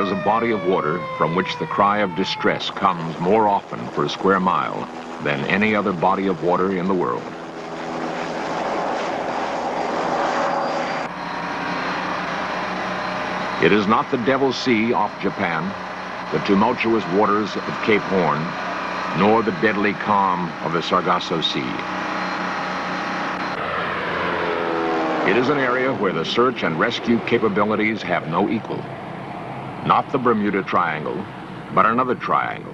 There's a body of water from which the cry of distress comes more often per square mile than any other body of water in the world. It is not the Devil's Sea off Japan, the tumultuous waters of Cape Horn, nor the deadly calm of the Sargasso Sea. It is an area where the search and rescue capabilities have no equal. Not the Bermuda Triangle, but another triangle.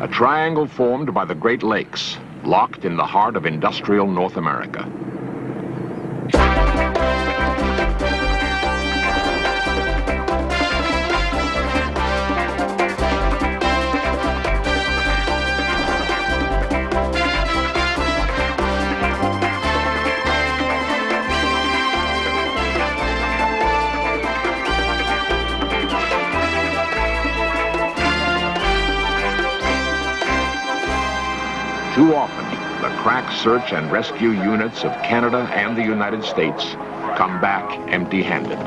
A triangle formed by the Great Lakes, locked in the heart of industrial North America. Too often, the crack search and rescue units of Canada and the United States come back empty-handed.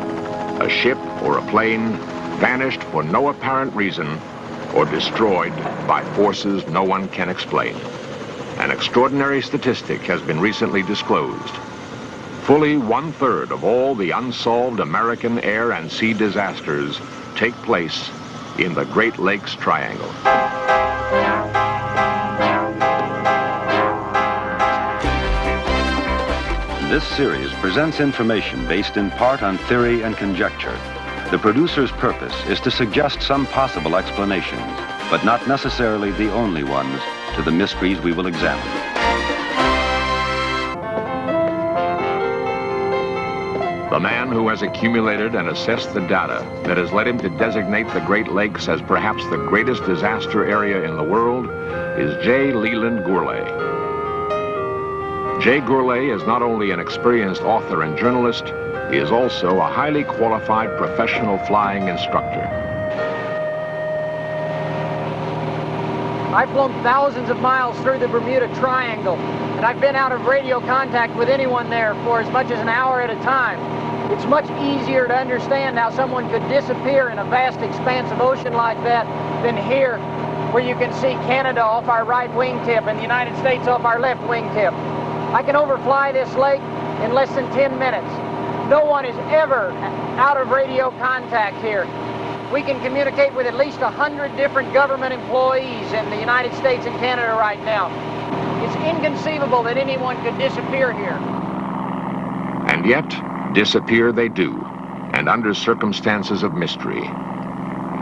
A ship or a plane vanished for no apparent reason or destroyed by forces no one can explain. An extraordinary statistic has been recently disclosed. Fully 1/3 of all the unsolved American air and sea disasters take place in the Great Lakes Triangle. This series presents information based in part on theory and conjecture. The producer's purpose is to suggest some possible explanations, but not necessarily the only ones, to the mysteries we will examine. The man who has accumulated and assessed the data that has led him to designate the Great Lakes as perhaps the greatest disaster area in the world is J. Leland Gourlay. Jay Gourlay is not only an experienced author and journalist, he is also a highly qualified professional flying instructor. I've flown thousands of miles through the Bermuda Triangle, and I've been out of radio contact with anyone there for as much as an hour at a time. It's much easier to understand how someone could disappear in a vast expanse of ocean like that than here, where you can see Canada off our right wingtip and the United States off our left wingtip. I can overfly this lake in less than 10 minutes. No one is ever out of radio contact here. We can communicate with at least 100 different government employees in the United States and Canada right now. It's inconceivable that anyone could disappear here. And yet, disappear they do, and under circumstances of mystery.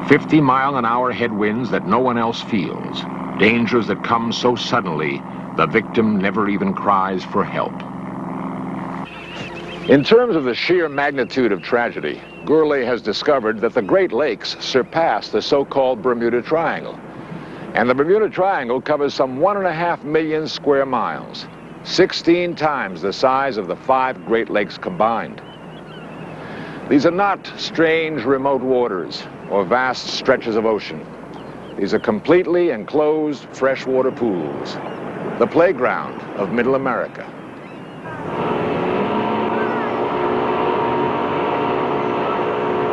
50-mile-an-hour headwinds that no one else feels, dangers that come so suddenly the victim never even cries for help. In terms of the sheer magnitude of tragedy, Gourlay has discovered that the Great Lakes surpass the so-called Bermuda Triangle. And the Bermuda Triangle covers some 1.5 million square miles, 16 times the size of the 5 Great Lakes combined. These are not strange remote waters or vast stretches of ocean. These are completely enclosed freshwater pools, the playground of Middle America.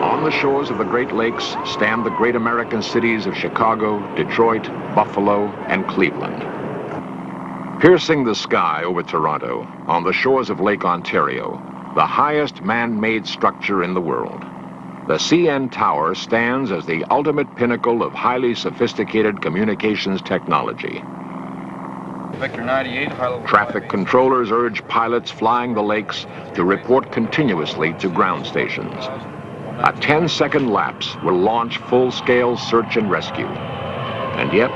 On the shores of the Great Lakes stand the great American cities of Chicago, Detroit, Buffalo, and Cleveland. Piercing the sky over Toronto, on the shores of Lake Ontario, the highest man-made structure in the world. The CN Tower stands as the ultimate pinnacle of highly sophisticated communications technology. Victor 98, Traffic controllers urge pilots flying the lakes to report continuously to ground stations. A 10-second lapse will launch full-scale search and rescue. And yet,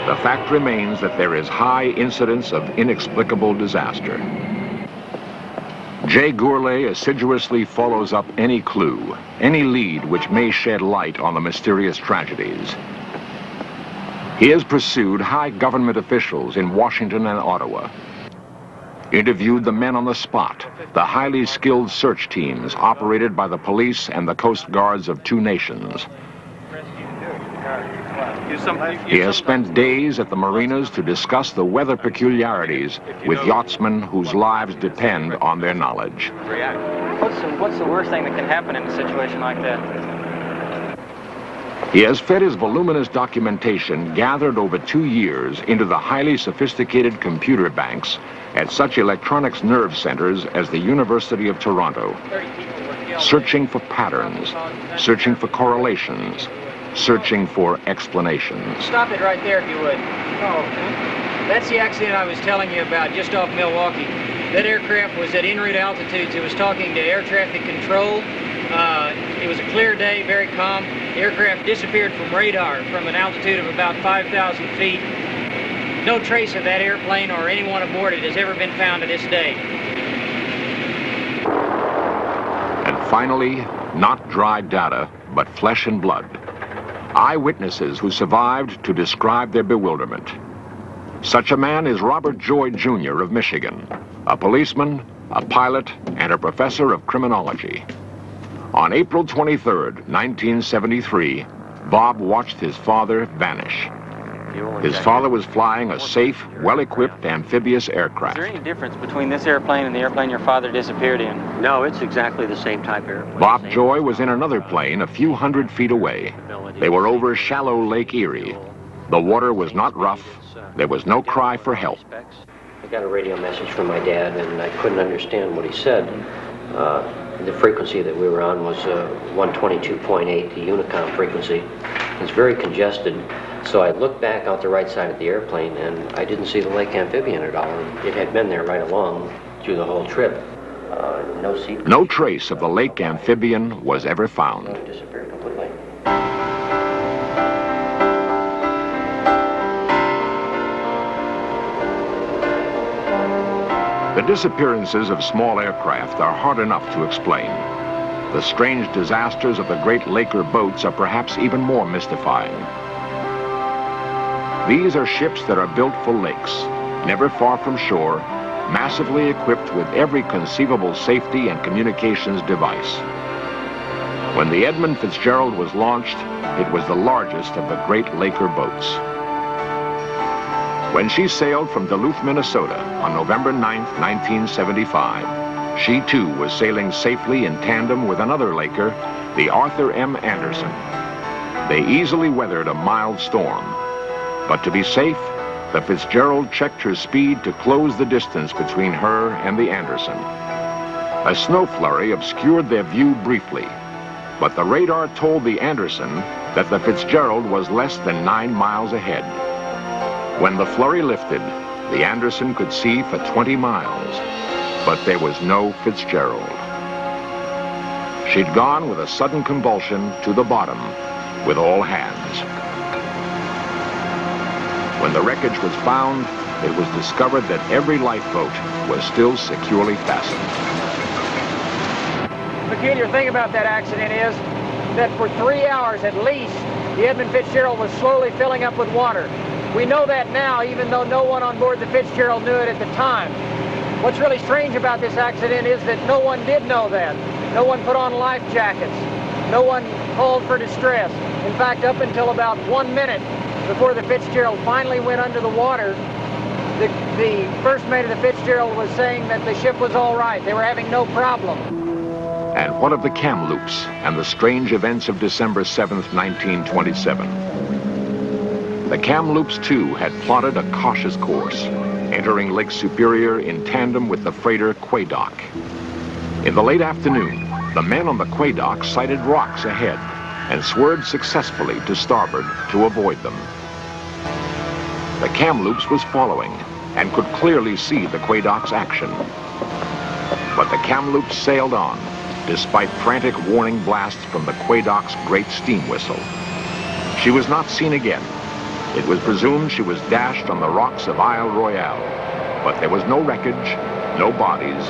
the fact remains that there is high incidence of inexplicable disaster. Jay Gourlay assiduously follows up any clue, any lead which may shed light on the mysterious tragedies. He has pursued high government officials in Washington and Ottawa, interviewed the men on the spot, the highly skilled search teams operated by the police and the Coast Guards of 2 nations. He has spent days at the marinas to discuss the weather peculiarities with yachtsmen whose lives depend on their knowledge. What's the worst thing that can happen in a situation like that? He has fed his voluminous documentation gathered over 2 years into the highly sophisticated computer banks at such electronics nerve centers as the University of Toronto, searching for patterns, searching for correlations, searching for explanations. Stop it right there if you would. Oh, okay. That's the accident I was telling you about just off Milwaukee. That aircraft was at en route altitudes. It was talking to air traffic control. It was a clear day, very calm. The aircraft disappeared from radar from an altitude of about 5,000 feet. No trace of that airplane or anyone aboard it has ever been found to this day. And finally, not dry data, but flesh and blood. Eyewitnesses who survived to describe their bewilderment. Such a man is Robert Joy Jr. of Michigan, a policeman, a pilot, and a professor of criminology. On April 23rd, 1973, Bob watched his father vanish. His father was flying a safe, well-equipped amphibious aircraft. Is there any difference between this airplane and the airplane your father disappeared in? No, it's exactly the same type airplane. Bob Joy was in another plane a few hundred feet away. They were over shallow Lake Erie. The water was not rough. There was no cry for help. I got a radio message from my dad, and I couldn't understand what he said. The frequency that we were on was 122.8, the Unicom frequency. It's very congested, so I looked back out the right side of the airplane, and I didn't see the lake amphibian at all. It had been there right along through the whole trip. No seat. No trace of the lake amphibian was ever found. It disappeared completely. The disappearances of small aircraft are hard enough to explain. The strange disasters of the great Laker boats are perhaps even more mystifying. These are ships that are built for lakes, never far from shore, massively equipped with every conceivable safety and communications device. When the Edmund Fitzgerald was launched, it was the largest of the great Laker boats. When she sailed from Duluth, Minnesota on November 9, 1975, she too was sailing safely in tandem with another Laker, the Arthur M. Anderson. They easily weathered a mild storm. But to be safe, the Fitzgerald checked her speed to close the distance between her and the Anderson. A snow flurry obscured their view briefly, but the radar told the Anderson that the Fitzgerald was less than 9 miles ahead. When the flurry lifted, the Anderson could see for 20 miles, but there was no Fitzgerald. She'd gone with a sudden convulsion to the bottom with all hands. When the wreckage was found, it was discovered that every lifeboat was still securely fastened. The peculiar thing about that accident is that for 3 hours at least, the Edmund Fitzgerald was slowly filling up with water. We know that now, even though no one on board the Fitzgerald knew it at the time. What's really strange about this accident is that no one did know that. No one put on life jackets. No one called for distress. In fact, up until about 1 minute before the Fitzgerald finally went under the water, the first mate of the Fitzgerald was saying that the ship was all right. They were having no problem. And what of the Kamloops and the strange events of December 7th, 1927? The Kamloops, too, had plotted a cautious course, entering Lake Superior in tandem with the freighter Quedagh. In the late afternoon, the men on the Quedagh sighted rocks ahead and swerved successfully to starboard to avoid them. The Kamloops was following and could clearly see the Quedagh's action. But the Kamloops sailed on, despite frantic warning blasts from the Quedagh's great steam whistle. She was not seen again. It was presumed she was dashed on the rocks of Isle Royale, but there was no wreckage, no bodies,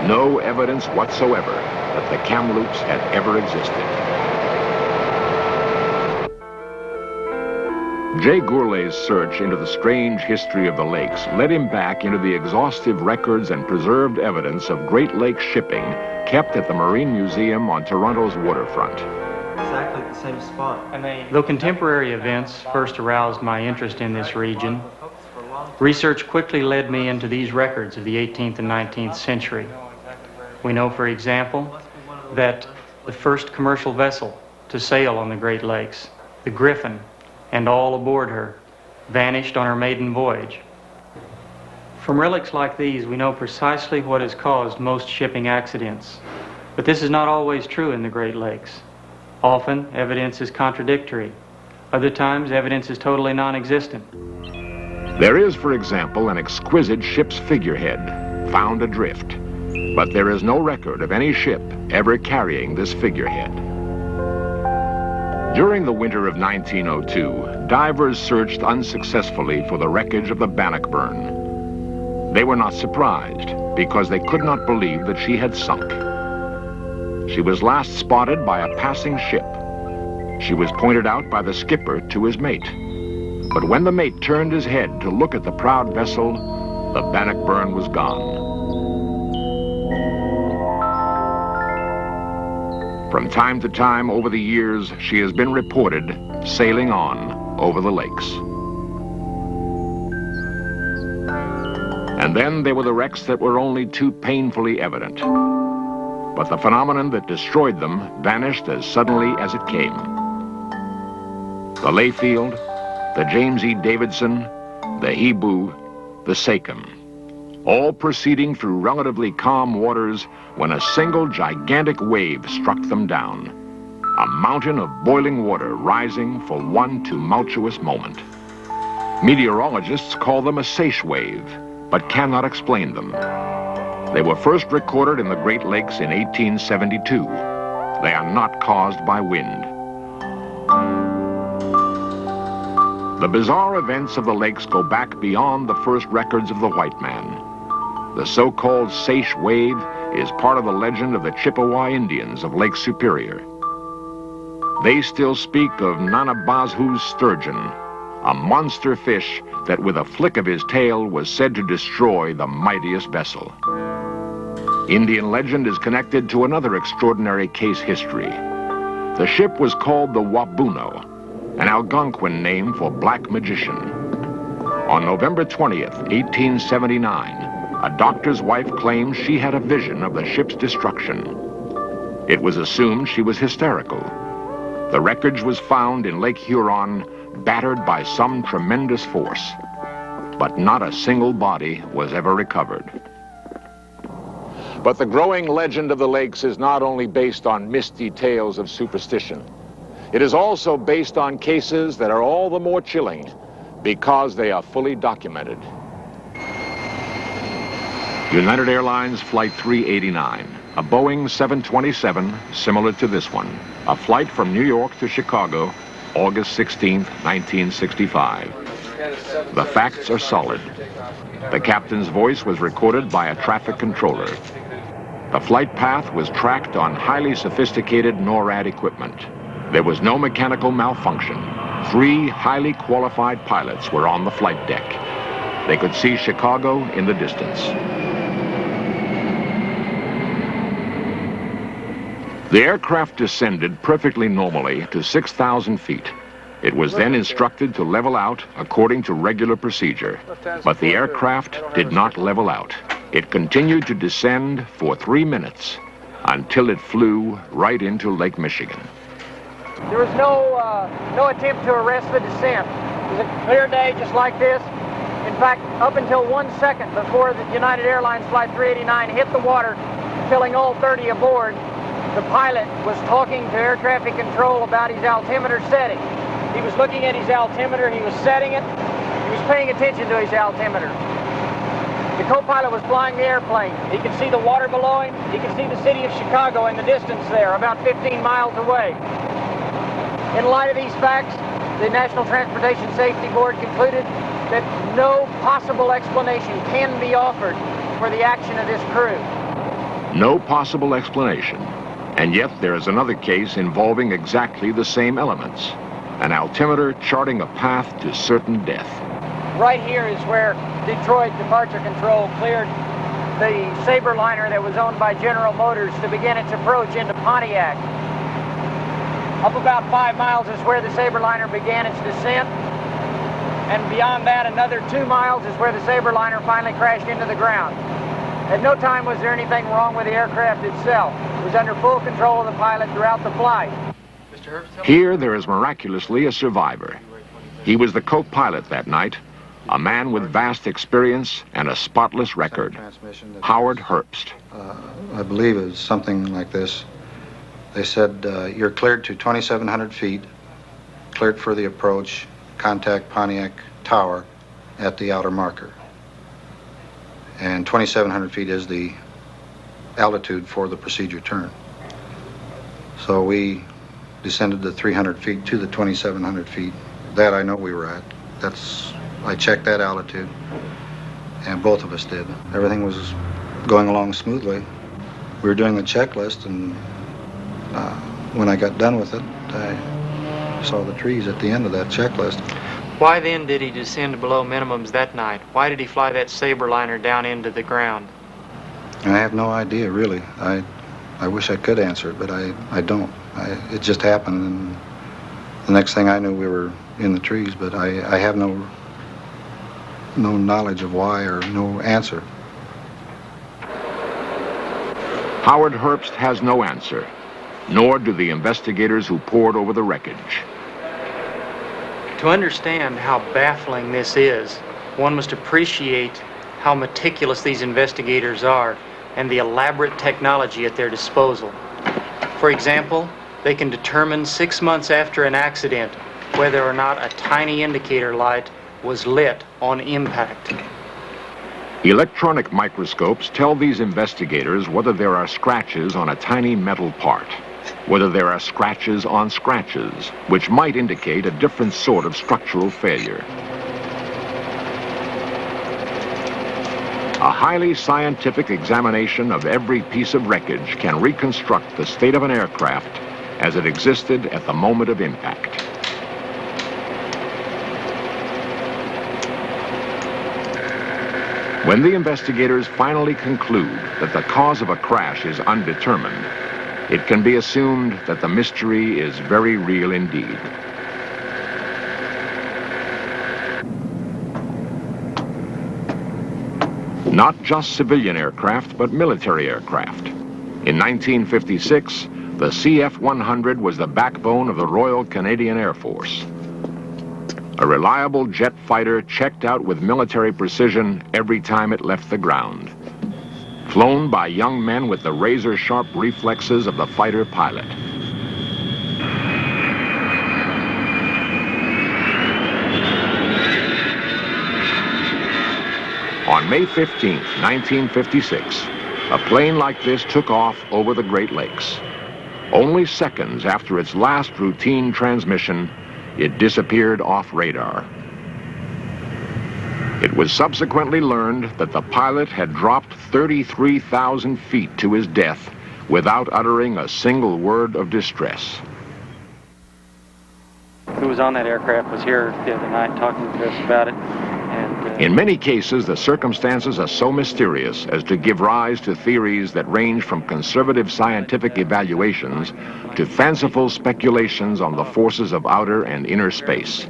no evidence whatsoever that the Kamloops had ever existed. Jay Gourlay's search into the strange history of the lakes led him back into the exhaustive records and preserved evidence of Great Lakes shipping kept at the Marine Museum on Toronto's waterfront. Exactly the same spot. Though contemporary events first aroused my interest in this region, research quickly led me into these records of the 18th and 19th century. We know, for example, that the first commercial vessel to sail on the Great Lakes, the Griffin, and all aboard her, vanished on her maiden voyage. From relics like these, we know precisely what has caused most shipping accidents. But this is not always true in the Great Lakes. Often, evidence is contradictory. Other times, evidence is totally non-existent. There is, for example, an exquisite ship's figurehead found adrift, but there is no record of any ship ever carrying this figurehead. During the winter of 1902, divers searched unsuccessfully for the wreckage of the Bannockburn. They were not surprised because they could not believe that she had sunk. She was last spotted by a passing ship. She was pointed out by the skipper to his mate. But when the mate turned his head to look at the proud vessel, the Bannockburn was gone. From time to time over the years, she has been reported sailing on over the lakes. And then there were the wrecks that were only too painfully evident. But the phenomenon that destroyed them vanished as suddenly as it came. The Layfield, the James E. Davidson, the Hebrew, the Sachem, all proceeding through relatively calm waters when a single gigantic wave struck them down, a mountain of boiling water rising for one tumultuous moment. Meteorologists call them a Seiche wave, but cannot explain them. They were first recorded in the Great Lakes in 1872. They are not caused by wind. The bizarre events of the lakes go back beyond the first records of the white man. The so-called Seiche wave is part of the legend of the Chippewa Indians of Lake Superior. They still speak of Nanabazhu's sturgeon, a monster fish that with a flick of his tail was said to destroy the mightiest vessel. Indian legend is connected to another extraordinary case history. The ship was called the Wabuno, an Algonquin name for black magician. On November 20th, 1879, a doctor's wife claimed she had a vision of the ship's destruction. It was assumed she was hysterical. The wreckage was found in Lake Huron, battered by some tremendous force. But not a single body was ever recovered. But the growing legend of the lakes is not only based on misty tales of superstition. It is also based on cases that are all the more chilling because they are fully documented. United Airlines Flight 389, a Boeing 727 similar to this one, a flight from New York to Chicago, August 16, 1965. The facts are solid. The captain's voice was recorded by a traffic controller. The flight path was tracked on highly sophisticated NORAD equipment. There was no mechanical malfunction. 3 highly qualified pilots were on the flight deck. They could see Chicago in the distance. The aircraft descended perfectly normally to 6,000 feet. It was then instructed to level out according to regular procedure. But the aircraft did not level out. It continued to descend for 3 minutes until it flew right into Lake Michigan. There was no attempt to arrest the descent. It was a clear day just like this. In fact, up until 1 second before the United Airlines Flight 389 hit the water, killing all 30 aboard, the pilot was talking to air traffic control about his altimeter setting. He was looking at his altimeter, he was setting it, he was paying attention to his altimeter. The co-pilot was flying the airplane. He could see the water below him, he could see the city of Chicago in the distance there, about 15 miles away. In light of these facts, the National Transportation Safety Board concluded that no possible explanation can be offered for the action of this crew. No possible explanation. And yet there is another case involving exactly the same elements. An altimeter charting a path to certain death. Right here is where Detroit Departure Control cleared the Sabreliner that was owned by General Motors to begin its approach into Pontiac. Up about 5 miles is where the Sabreliner began its descent. And beyond that, another 2 miles is where the Sabreliner finally crashed into the ground. At no time was there anything wrong with the aircraft itself. It was under full control of the pilot throughout the flight. Here, there is miraculously a survivor. He was the co-pilot that night, a man with vast experience and a spotless record, Howard Herbst. I believe it was something like this. They said, you're cleared to 2,700 feet, cleared for the approach, contact Pontiac Tower at the outer marker. And 2,700 feet is the altitude for the procedure turn. So we descended the 300 feet to the 2,700 feet. That I know we were at. I checked that altitude, and both of us did. Everything was going along smoothly. We were doing the checklist, and when I got done with it, I saw the trees at the end of that checklist. Why then did he descend below minimums that night? Why did he fly that Sabreliner down into the ground? I have no idea, really. I wish I could answer it, but I don't. It just happened, and the next thing I knew, we were in the trees, but I have no knowledge of why or no answer. Howard Herbst has no answer, nor do the investigators who pored over the wreckage. To understand how baffling this is, one must appreciate how meticulous these investigators are and the elaborate technology at their disposal. For example, they can determine 6 months after an accident whether or not a tiny indicator light was lit on impact. Electronic microscopes tell these investigators whether there are scratches on a tiny metal part, whether there are scratches on scratches, which might indicate a different sort of structural failure. A highly scientific examination of every piece of wreckage can reconstruct the state of an aircraft as it existed at the moment of impact. When the investigators finally conclude that the cause of a crash is undetermined, it can be assumed that the mystery is very real indeed. Not just civilian aircraft, but military aircraft. In 1956, the CF-100 was the backbone of the Royal Canadian Air Force. A reliable jet fighter checked out with military precision every time it left the ground. Flown by young men with the razor-sharp reflexes of the fighter pilot. On May 15, 1956, a plane like this took off over the Great Lakes. Only seconds after its last routine transmission, it disappeared off radar. It was subsequently learned that the pilot had dropped 33,000 feet to his death without uttering a single word of distress. Who was on that aircraft was here the other night talking to us about it. In many cases, the circumstances are so mysterious as to give rise to theories that range from conservative scientific evaluations to fanciful speculations on the forces of outer and inner space.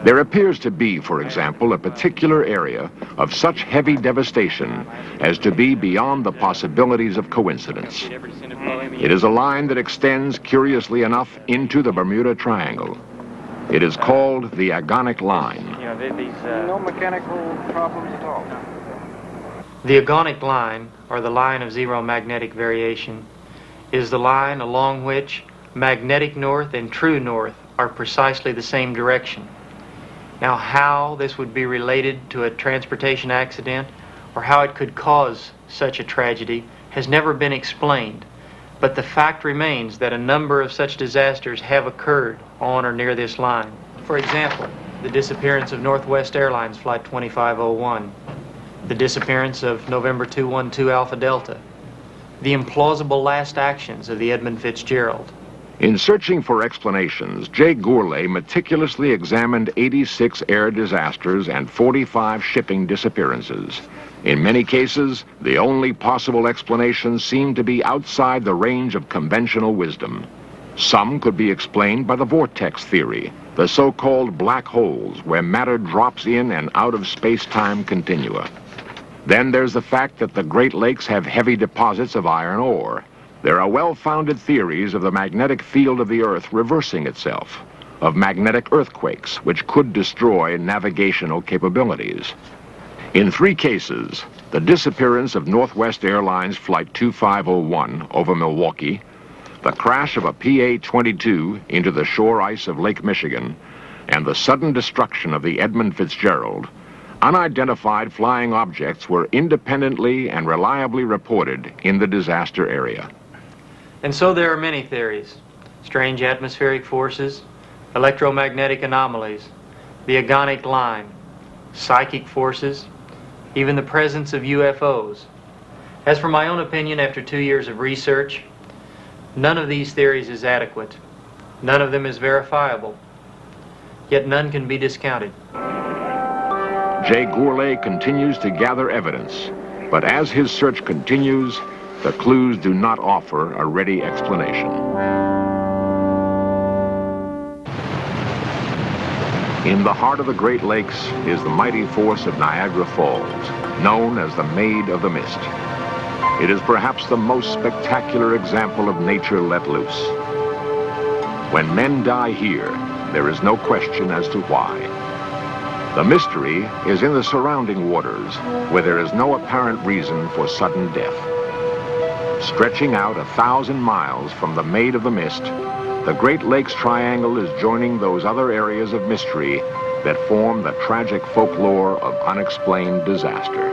There appears to be, for example, a particular area of such heavy devastation as to be beyond the possibilities of coincidence. It is a line that extends, curiously enough, into the Bermuda Triangle. It is called the Agonic Line. No mechanical problems at all. The Agonic Line, or the line of zero magnetic variation, is the line along which magnetic north and true north are precisely the same direction. Now, how this would be related to a transportation accident or how it could cause such a tragedy has never been explained. But the fact remains that a number of such disasters have occurred on or near this line. For example, the disappearance of Northwest Airlines Flight 2501, the disappearance of November 212 Alpha Delta, the implausible last actions of the Edmund Fitzgerald. In searching for explanations, Jay Gourlay meticulously examined 86 air disasters and 45 shipping disappearances. In many cases, the only possible explanations seemed to be outside the range of conventional wisdom. Some could be explained by the vortex theory, the so-called black holes where matter drops in and out of space-time continua. Then there's the fact that the Great Lakes have heavy deposits of iron ore. There are well-founded theories of the magnetic field of the Earth reversing itself, of magnetic earthquakes which could destroy navigational capabilities. In 3 cases, the disappearance of Northwest Airlines Flight 2501 over Milwaukee, the crash of a PA-22 into the shore ice of Lake Michigan, and the sudden destruction of the Edmund Fitzgerald, unidentified flying objects were independently and reliably reported in the disaster area. And so there are many theories: strange atmospheric forces, electromagnetic anomalies, the agonic line, psychic forces, even the presence of UFOs. As for my own opinion, after 2 years of research, none of these theories is adequate. None of them is verifiable. Yet none can be discounted. Jay Gourlay continues to gather evidence, but as his search continues, the clues do not offer a ready explanation. In the heart of the Great Lakes is the mighty force of Niagara Falls, known as the Maid of the Mist. It is perhaps the most spectacular example of nature let loose. When men die here, there is no question as to why. The mystery is in the surrounding waters, where there is no apparent reason for sudden death. Stretching out 1,000 miles from the Maid of the Mist, the Great Lakes Triangle is joining those other areas of mystery that form the tragic folklore of unexplained disaster.